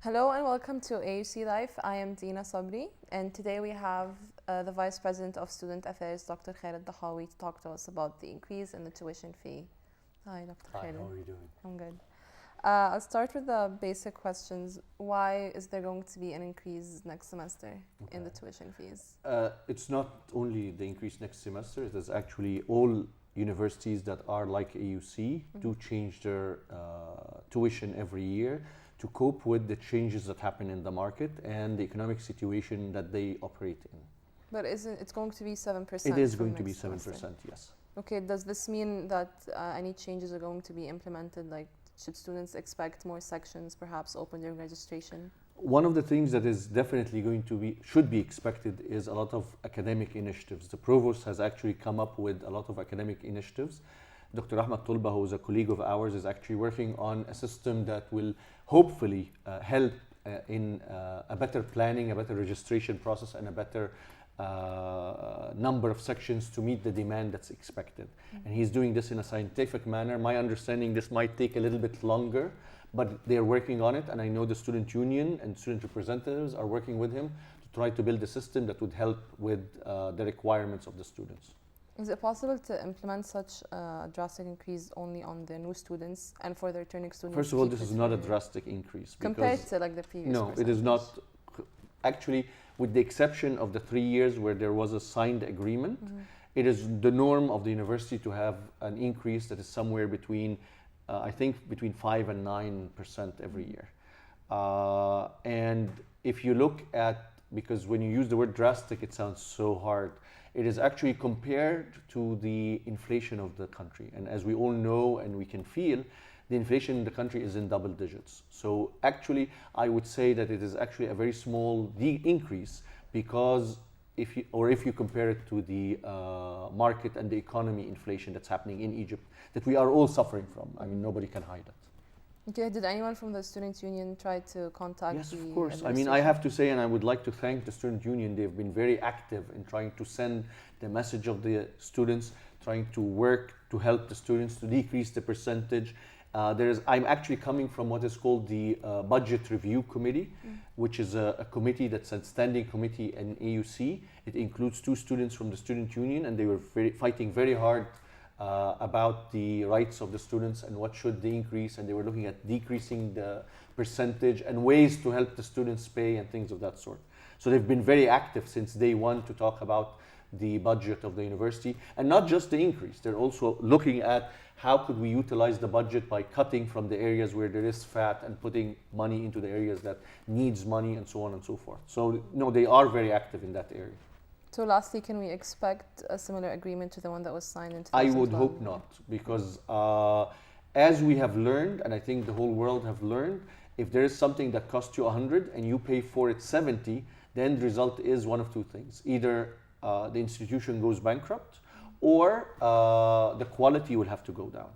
Hello and welcome to AUC Life. I am Dina Sabri, and today we have the Vice President of Student Affairs, Dr. Khaled Dahawi, to talk to us about the increase in the tuition fee. Hi, Dr. Hi, Khaled. how are you doing? I'm good. I'll start with the basic questions. Why is there going to be an increase next semester in the tuition fees? It's not only the increase next semester, it is actually all universities that are like AUC do change their tuition every year to cope with the changes that happen in the market and the economic situation that they operate in. But isn't it's going to be 7%? It is going to be next 7%, semester? yes. Okay, does this mean that any changes are going to be implemented? Like, should students expect more sections perhaps open during registration? One of the things that is definitely should be expected is a lot of academic initiatives. The provost has actually come up with a lot of academic initiatives. Dr. Ahmed Tulba, who is a colleague of ours, is actually working on a system that will hopefully help in a better planning, a better registration process, and a better number of sections to meet the demand that's expected. And he's doing this in a scientific manner. My understanding, this might take a little bit longer, but they're working on it, and I know the student union and student representatives are working with him to try to build a system that would help with the requirements of the students. Is it possible to implement such a drastic increase only on the new students and for the returning students? First of all, this is not a drastic increase. Compared to like the previous No, it is not. Actually, with the exception of the 3 years where there was a signed agreement, it is the norm of the university to have an increase that is somewhere between, I think, between 5 and 9% every year. And if you look at, because when you use the word drastic, it sounds so hard. It is actually compared to the inflation of the country. And as we all know and we can feel, the inflation in the country is in double digits. So actually, I would say that it is actually a very small increase, because if you compare it to the market and the economy inflation that's happening in Egypt, that we are all suffering from. I mean, nobody can hide it. Okay, did anyone from the student union try to contact Yes, the of course. I mean, I have to say, and I would like to thank the student union. They've been very active in trying to send the message of the students, trying to work to help the students to decrease the percentage. I'm actually coming from what is called the Budget Review Committee, which is a committee that's a standing committee in AUC. It includes 2 students from the student union, and they were fighting very hard about the rights of the students and what should they increase, and they were looking at decreasing the percentage and ways to help the students pay and things of that sort. So they've been very active since day one to talk about the budget of the university, and not just the increase. They're also looking at how could we utilize the budget by cutting from the areas where there is fat and putting money into the areas that needs money, and so on and so forth. So no, they are very active in that area. So lastly, can we expect a similar agreement to the one that was signed in 2012? I would hope not, because as we have learned, and I think the whole world have learned, if there is something that costs you 100 and you pay for it 70, the end result is one of 2 things. Either the institution goes bankrupt, or the quality will have to go down.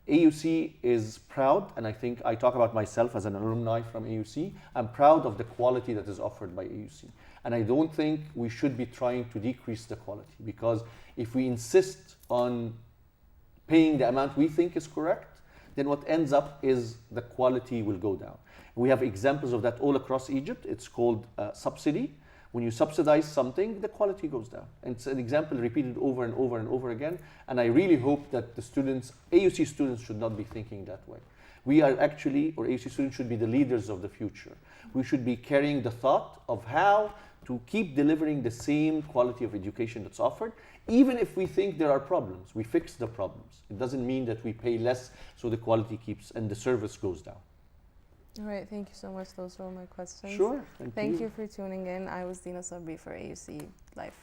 AUC is proud, and I think I talk about myself as an alumni from AUC. I'm proud of the quality that is offered by AUC. And I don't think we should be trying to decrease the quality, because if we insist on paying the amount we think is correct, then what ends up is the quality will go down. We have examples of that all across Egypt. It's called subsidy. When you subsidize something, the quality goes down. And it's an example repeated over and over and over again. And I really hope that the students, AUC students, should not be thinking that way. We are actually, or AUC students should be the leaders of the future. We should be carrying the thought of how to keep delivering the same quality of education that's offered. Even if we think there are problems, we fix the problems. It doesn't mean that we pay less so the quality keeps and the service goes down. All right, thank you so much. Those were all my questions. Sure, Thank you for tuning in. I was Dina Sabri for AUC Life.